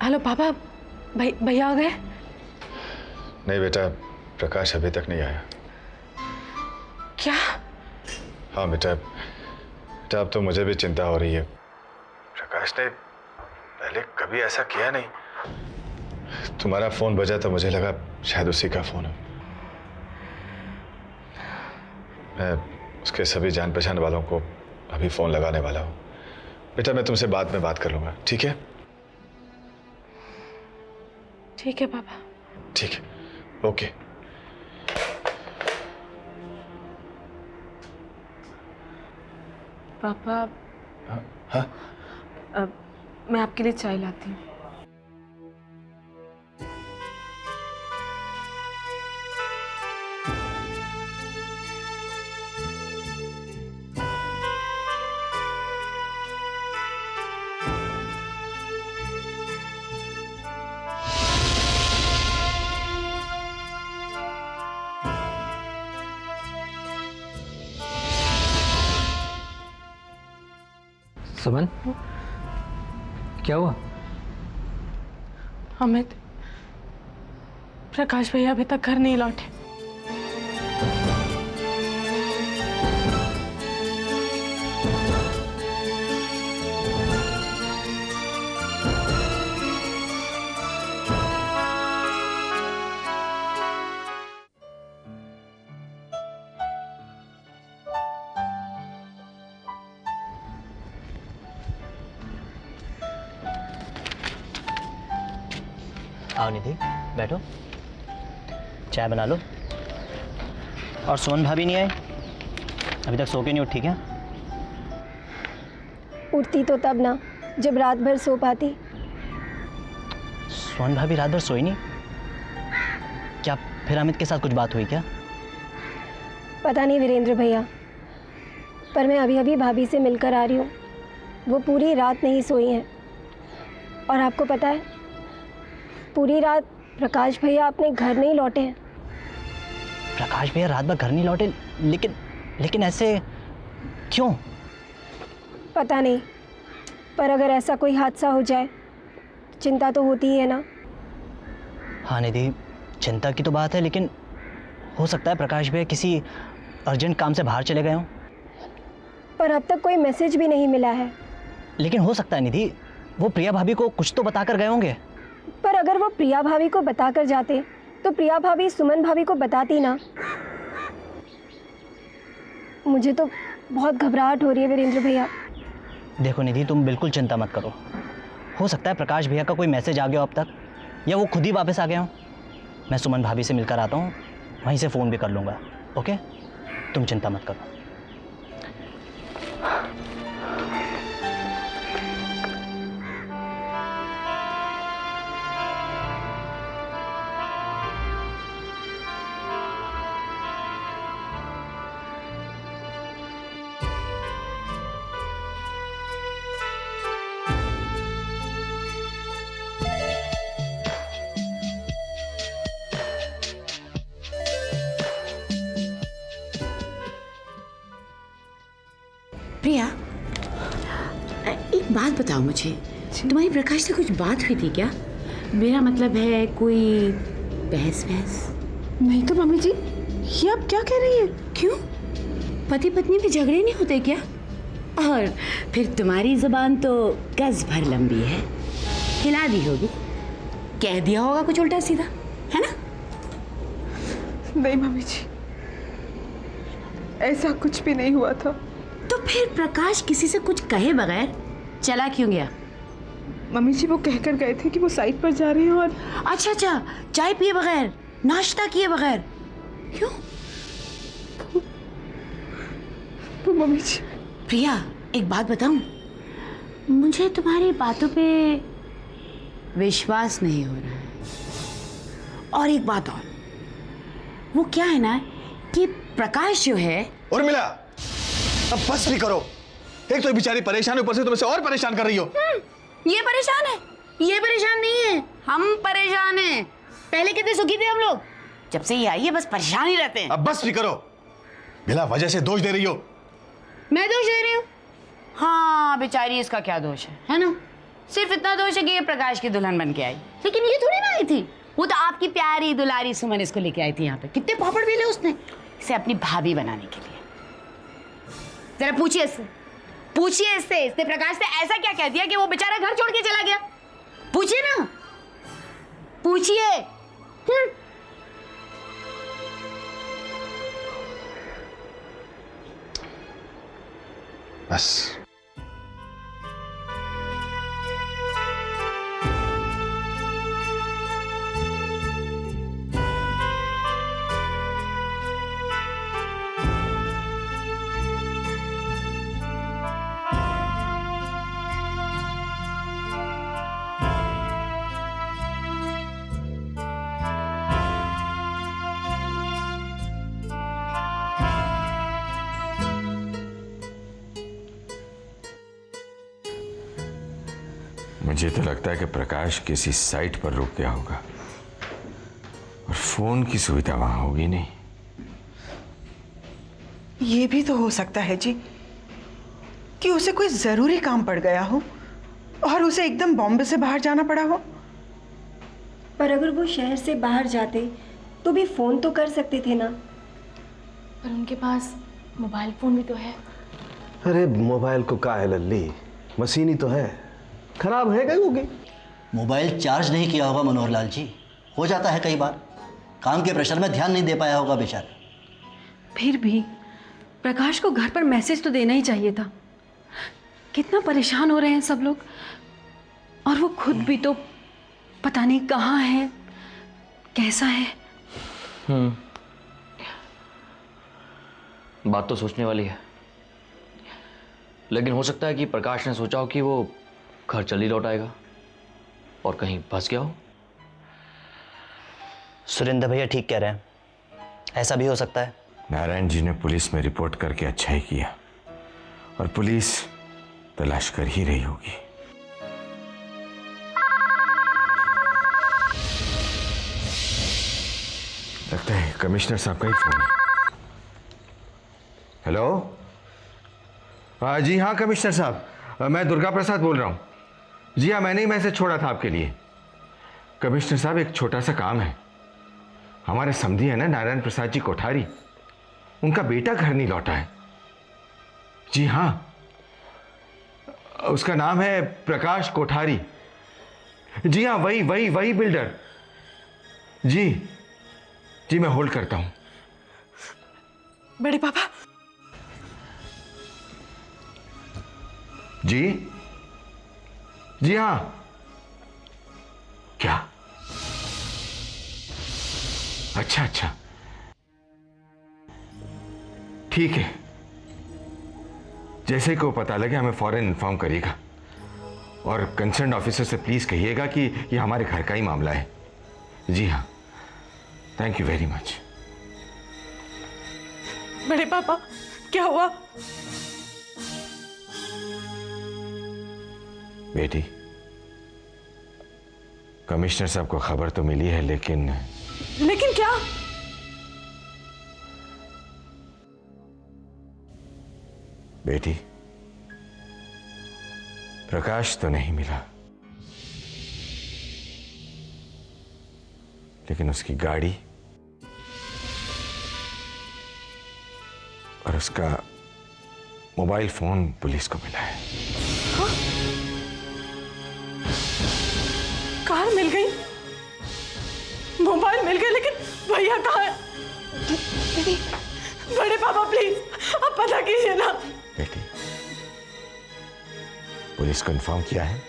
Hello पापा, भैया आ गए? नहीं बेटा, प्रकाश अभी तक नहीं आया। क्या? हाँ बेटा, अब तो मुझे भी चिंता हो रही है। प्रकाश ने पहले कभी ऐसा किया नहीं। तुम्हारा फोन बजा तो मुझे लगा शायद उसी का फोन है। मैं उसके सभी जान पहचान वालों को अभी फोन लगाने वाला हूँ। बेटा मैं तुमसे बाद में बात कर लूंगा, ठीक है? ठीक है पापा। ठीक है, ओके। पापा, हाँ? मैं आपके लिए चाय लाती हूँ। सुमन, क्या हुआ? अमित, प्रकाश भैया अभी तक घर नहीं लौटे। आओ निधि, बैठो, चाय बना लो। और सुमन भाभी नहीं आई? अभी तक सो के नहीं उठी क्या? उठती तो तब ना जब रात भर सो पाती। सुमन भाभी रात भर सोई नहीं? क्या फिर अमित के साथ कुछ बात हुई क्या? पता नहीं वीरेंद्र भैया, पर मैं अभी अभी भाभी से मिलकर आ रही हूँ। वो पूरी रात नहीं सोई हैं। और आपको पता है, पूरी रात प्रकाश भैया अपने घर नहीं लौटे हैं। प्रकाश भैया रात भर घर नहीं लौटे? लेकिन ऐसे क्यों? पता नहीं, पर अगर ऐसा कोई हादसा हो जाए तो चिंता तो होती ही है ना। हाँ निधि, चिंता की तो बात है, लेकिन हो सकता है प्रकाश भैया किसी अर्जेंट काम से बाहर चले गए हों। पर अब तक कोई मैसेज भी नहीं मिला है। लेकिन हो सकता है निधि, वो प्रिया भाभी को कुछ तो बताकर गए होंगे। पर अगर वो प्रिया भाभी को बताकर जाते तो प्रिया भाभी सुमन भाभी को बताती ना। मुझे तो बहुत घबराहट हो रही है वीरेंद्र भैया। देखो निधि, तुम बिल्कुल चिंता मत करो। हो सकता है प्रकाश भैया का कोई मैसेज आ गया हो अब तक, या वो खुद ही वापस आ गए हों। मैं सुमन भाभी से मिलकर आता हूँ, वहीं से फ़ोन भी कर लूँगा। ओके, तुम चिंता मत करो। प्रिया, एक बात बताओ मुझे, तुम्हारी प्रकाश से कुछ बात हुई थी क्या? मेरा मतलब है कोई बहस? नहीं तो मम्मी जी, ये आप क्या कह रही हैं? क्यों, पति पत्नी में झगड़े नहीं होते क्या? और फिर तुम्हारी जुबान तो गज भर लंबी है, हिला दी होगी, कह दिया होगा कुछ उल्टा सीधा, है ना? नहीं मम्मी जी, ऐसा कुछ भी नहीं हुआ था। तो फिर प्रकाश किसी से कुछ कहे बगैर चला क्यों गया? मम्मी जी, वो कहकर गए थे कि वो साइट पर जा रहे हैं। और अच्छा, चाय पिए बगैर, नाश्ता किए बगैर, क्यों? वो मम्मी जी। प्रिया, एक बात बताऊं, मुझे तुम्हारी बातों पे विश्वास नहीं हो रहा है। और एक बात और, वो क्या है ना कि प्रकाश जो है। उर्मिला, अब बस भी करो। एक तो बेचारी परेशान है, ऊपर से तुम इसे और परेशान कर रही हो। ये परेशान है? ये परेशान नहीं है, हम परेशान हैं। पहले कितने सुखी थे हम लोग, जब से ये आई है बस परेशान ही रहते हैं। अब बस भी करो, बिना वजह से दोष दे रही हो। मैं दोष दे रही हूँ? हाँ बेचारी, इसका क्या दोष है ना? सिर्फ इतना दोष है कि ये प्रकाश की दुल्हन बन के आई, लेकिन ये थोड़ी ना आई थी। वो तो आपकी प्यारी दुलारी सुमन इसको लेके आई थी यहाँ पे। कितने पापड़ बेले उसने इसे अपनी भाभी बनाने के लिए। जरा पूछिए इससे, पूछिए इसने प्रकाश से ऐसा क्या कह दिया कि वो बेचारा घर छोड़ के चला गया? पूछिए ना, पूछिए। बस मुझे तो लगता है कि प्रकाश किसी साइट पर रुक गया होगा और फोन की सुविधा वहां होगी नहीं। ये भी तो हो सकता है जी कि उसे कोई जरूरी काम पड़ गया हो और उसे एकदम बॉम्बे से बाहर जाना पड़ा हो। पर अगर वो शहर से बाहर जाते तो भी फ़ोन तो कर सकते थे ना। पर उनके पास मोबाइल फ़ोन भी तो है। अरे मोबाइल को का है लल्ली, मशीन ही तो है, खराब है कहीं होगी। मोबाइल चार्ज नहीं किया होगा मनोहर लाल जी, हो जाता है कई बार, काम के प्रेशर में ध्यान नहीं दे पाया होगा बेचारा। फिर भी प्रकाश को घर पर मैसेज तो देना ही चाहिए था। कितना परेशान हो रहे हैं सब लोग, और वो खुद भी तो पता नहीं कहाँ है, कैसा है। बात तो सोचने वाली है, लेकिन हो सकता है कि प्रकाश ने सोचा हो कि वो घर जल्दी लौट आएगा और कहीं फंस गया हो। सुरेंद्र भैया ठीक कह रहे हैं, ऐसा भी हो सकता है। नारायण जी ने पुलिस में रिपोर्ट करके अच्छा ही किया, और पुलिस तलाश कर ही रही होगी। लगता है कमिश्नर साहब का ही फोन है। हेलो, जी हाँ कमिश्नर साहब, मैं दुर्गा प्रसाद बोल रहा हूँ। जी हाँ, मैंने ही मैसेज छोड़ा था आपके लिए। कमिश्नर साहब, एक छोटा सा काम है। हमारे समधी है ना नारायण प्रसाद जी कोठारी, उनका बेटा घर नहीं लौटा है। जी हाँ, उसका नाम है प्रकाश कोठारी। जी हाँ, वही बिल्डर। जी जी, मैं होल्ड करता हूं। बड़े पापा, जी हाँ। क्या? अच्छा, ठीक है। जैसे ही को पता लगे हमें फौरन इन्फॉर्म करिएगा, और कंसर्न ऑफिसर से प्लीज कहिएगा कि ये हमारे घर का ही मामला है। जी हाँ, थैंक यू वेरी मच। बड़े पापा, क्या हुआ? बेटी, कमिश्नर साहब को खबर तो मिली है, लेकिन क्या? बेटी, प्रकाश तो नहीं मिला, लेकिन उसकी गाड़ी और उसका मोबाइल फोन पुलिस को मिला है। कार मिल गई, मोबाइल मिल गया, लेकिन भैया कहाँ है? बड़े पापा प्लीज, आप पता कीजिए ना। बेटी, पुलिस को इन्फॉर्म किया है,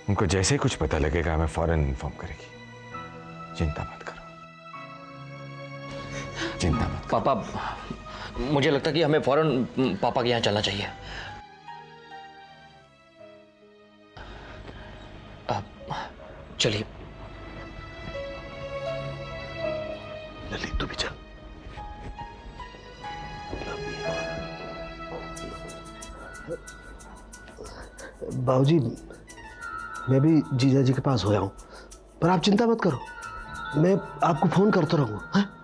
उनको जैसे ही कुछ पता लगेगा हमें फौरन इन्फॉर्म करेगी। चिंता मत करो, चिंता मत करो। पापा, मुझे लगता है कि हमें फौरन पापा के यहाँ चलना चाहिए। चलिए। ललित तू भी चल। बाबूजी, मैं भी जीजा जी के पास होया हूं, पर आप चिंता मत करो, मैं आपको फोन करता रहूंगा। हाँ?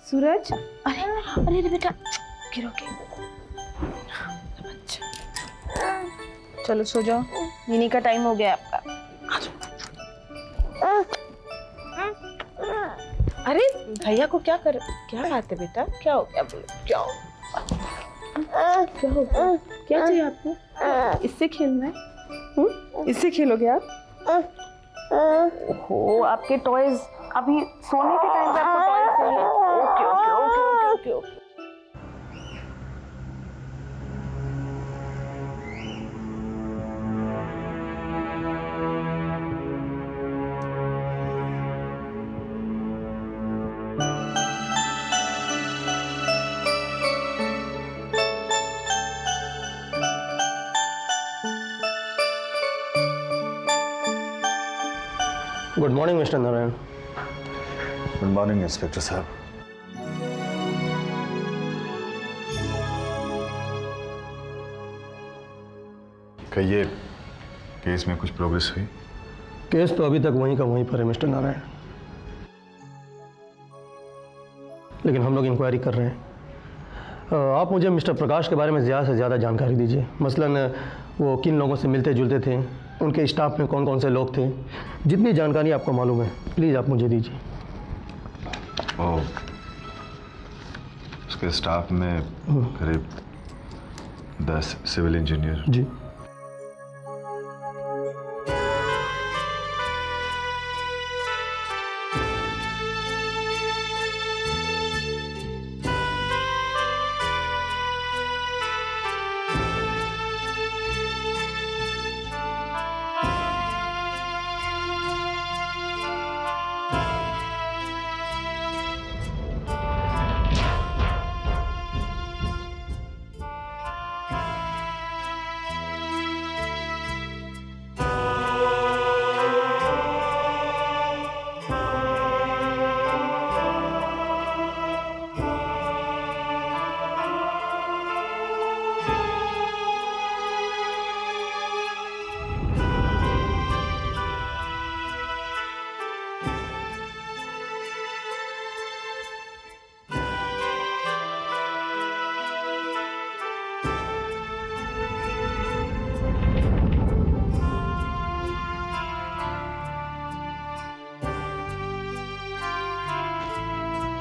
सूरज, अरे अरे अरे बेटा, गिरोगे। अच्छा, चलो सो जाओ, नीनी का टाइम हो गया आपका। अरे भैया को क्या बात है बेटा, क्या हो गया, बोलो क्या हो गया, क्या चाहिए आपको? इससे खेलना है? इससे खेलोगे आप? हो आपके टॉयज, अभी सोने के टाइम पे आपको टॉयज चाहिए? Okay okay okay okay okay. Good morning mister Narayan. Good morning inspector साहब। कहिए, केस में कुछ प्रोग्रेस हुई? केस तो अभी तक वहीं का वहीं पर है मिस्टर नारायण, लेकिन हम लोग इंक्वायरी कर रहे हैं। आप मुझे मिस्टर प्रकाश के बारे में ज़्यादा से ज़्यादा जानकारी दीजिए। मसलन वो किन लोगों से मिलते जुलते थे, उनके स्टाफ में कौन कौन से लोग थे, जितनी जानकारी आपको मालूम है प्लीज़ आप मुझे दीजिए। ओह, उसके स्टाफ में करीब 10 सिविल इंजीनियर। जी।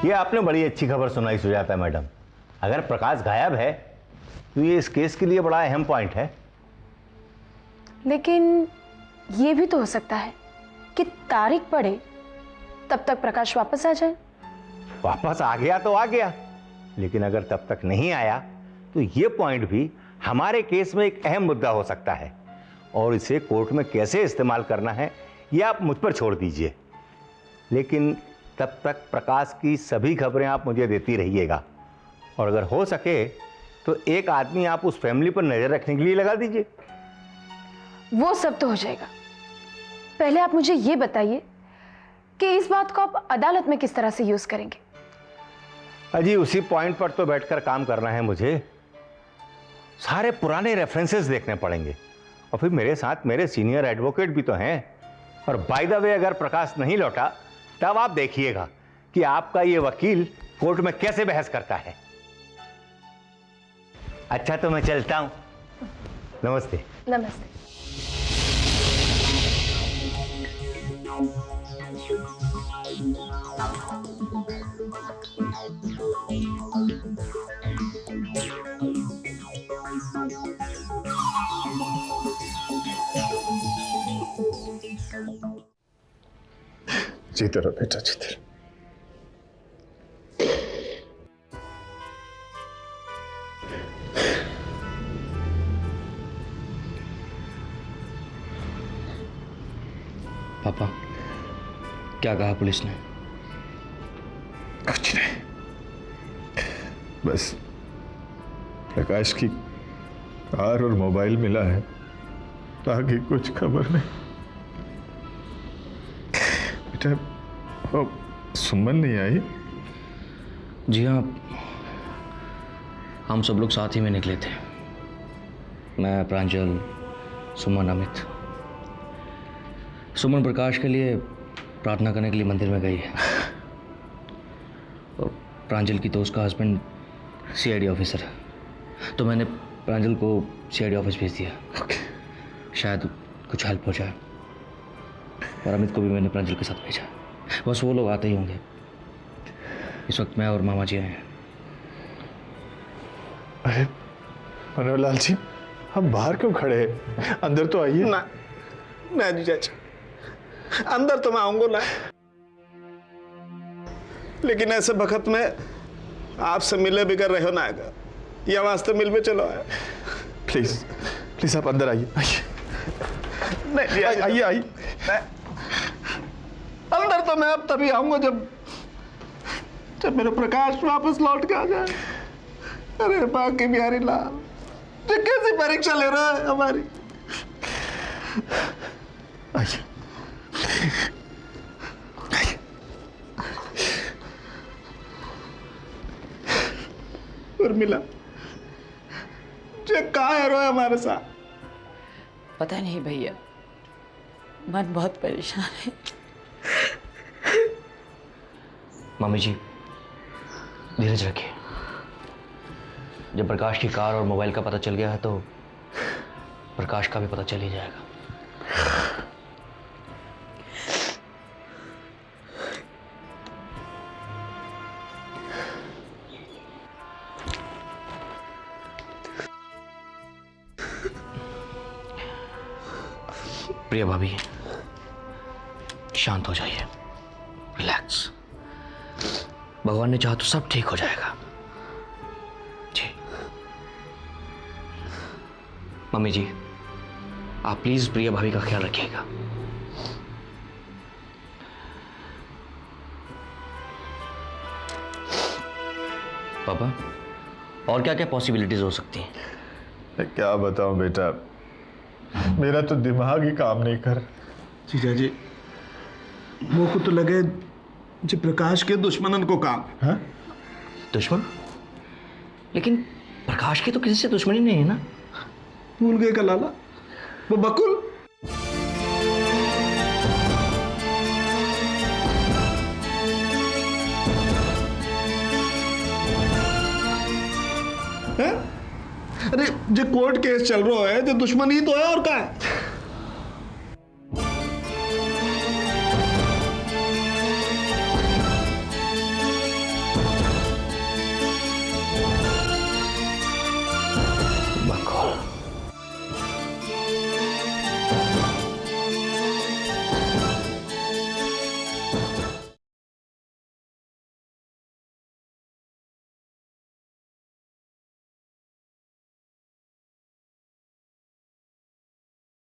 ये आपने बड़ी अच्छी खबर सुनाई सुजाता मैडम। अगर प्रकाश गायब है तो ये इस केस के लिए बड़ा अहम पॉइंट है। लेकिन ये भी तो हो सकता है कि तारीख पड़े तब तक प्रकाश वापस आ जाए। वापस आ गया तो आ गया, लेकिन अगर तब तक नहीं आया तो ये पॉइंट भी हमारे केस में एक अहम मुद्दा हो सकता है, और इसे कोर्ट में कैसे इस्तेमाल करना है ये आप मुझ पर छोड़ दीजिए। लेकिन तब तक प्रकाश की सभी खबरें आप मुझे देती रहिएगा, और अगर हो सके तो एक आदमी आप उस फैमिली पर नजर रखने के लिए लगा दीजिए। वो सब तो हो जाएगा, पहले आप मुझे ये बताइए कि इस बात को आप अदालत में किस तरह से यूज करेंगे। अजी उसी पॉइंट पर तो बैठकर काम करना है मुझे। सारे पुराने रेफरेंसेस देखने पड़ेंगे, और फिर मेरे साथ मेरे सीनियर एडवोकेट भी तो हैं। और बाय द वे अगर प्रकाश नहीं लौटा तब आप देखिएगा कि आपका ये वकील कोर्ट में कैसे बहस करता है। अच्छा तो मैं चलता हूं, नमस्ते। नमस्ते। जीते रहो बेटा, जीते रहो। पापा, क्या कहा पुलिस ने? कुछ नहीं, बस प्रकाश की कार और मोबाइल मिला है, आगे कुछ खबर नहीं। बेटा, वो सुमन नहीं आई? जी हाँ, हम सब लोग साथ ही में निकले थे। मैं, प्रांजल, सुमन, अमित। सुमन प्रकाश के लिए प्रार्थना करने के लिए मंदिर में गई है। और प्रांजल की दोस्त का हस्बैंड सीआईडी ऑफिसर है, तो मैंने प्रांजल को सीआईडी ऑफिस भेज दिया। शायद कुछ हेल्प हो जाए। और अमित को भी मैंने प्रांजल के साथ भेजा। बस वो लोग आते ही होंगे। इस वक्त मैं और मामा जी आए हैं। अरे मनोहर लाल जी, हम बाहर क्यों खड़े हैं? अंदर तो आइए ना ना जी चाचा, अंदर तो मैं आऊंगा ना, लेकिन ऐसे वक्त में आपसे मिले बिगड़ रहे हो ना, या वास्ते मिल में चलो आए। प्लीज प्लीज आप अंदर आइए। नहीं आइए आइए। अंदर तो मैं अब तभी आऊंगा जब मेरा प्रकाश वापस लौट के आ जाए। अरे बाकी बिहारी लाल, ये कैसी परीक्षा ले रहा है हमारी? आइए उर्मिला, ये कहाँ है रोए हमारे साथ? पता नहीं भैया, मन बहुत परेशान है। मम्मी जी धीरज रखिए। जब प्रकाश की कार और मोबाइल का पता चल गया है तो प्रकाश का भी पता चल ही जाएगा। प्रिया भाभी, शांत हो जाइए, रिलैक्स। भगवान ने चाहा तो सब ठीक हो जाएगा। जी मम्मी जी, आप प्लीज प्रिया भाभी का ख्याल रखिएगा। पापा, और क्या क्या पॉसिबिलिटीज हो सकती हैं? मैं क्या बताऊं बेटा, मेरा तो दिमाग ही काम नहीं कर। जीजा जी, वो को तो लगे जी प्रकाश के दुश्मनन को काम। हाँ? दुश्मन? लेकिन प्रकाश की तो किसी से दुश्मनी नहीं है ना। भूल गए का लाला, वो बकुल। हैं? अरे जो कोर्ट केस चल रहा है, जो दुश्मनी तो है और क्या है?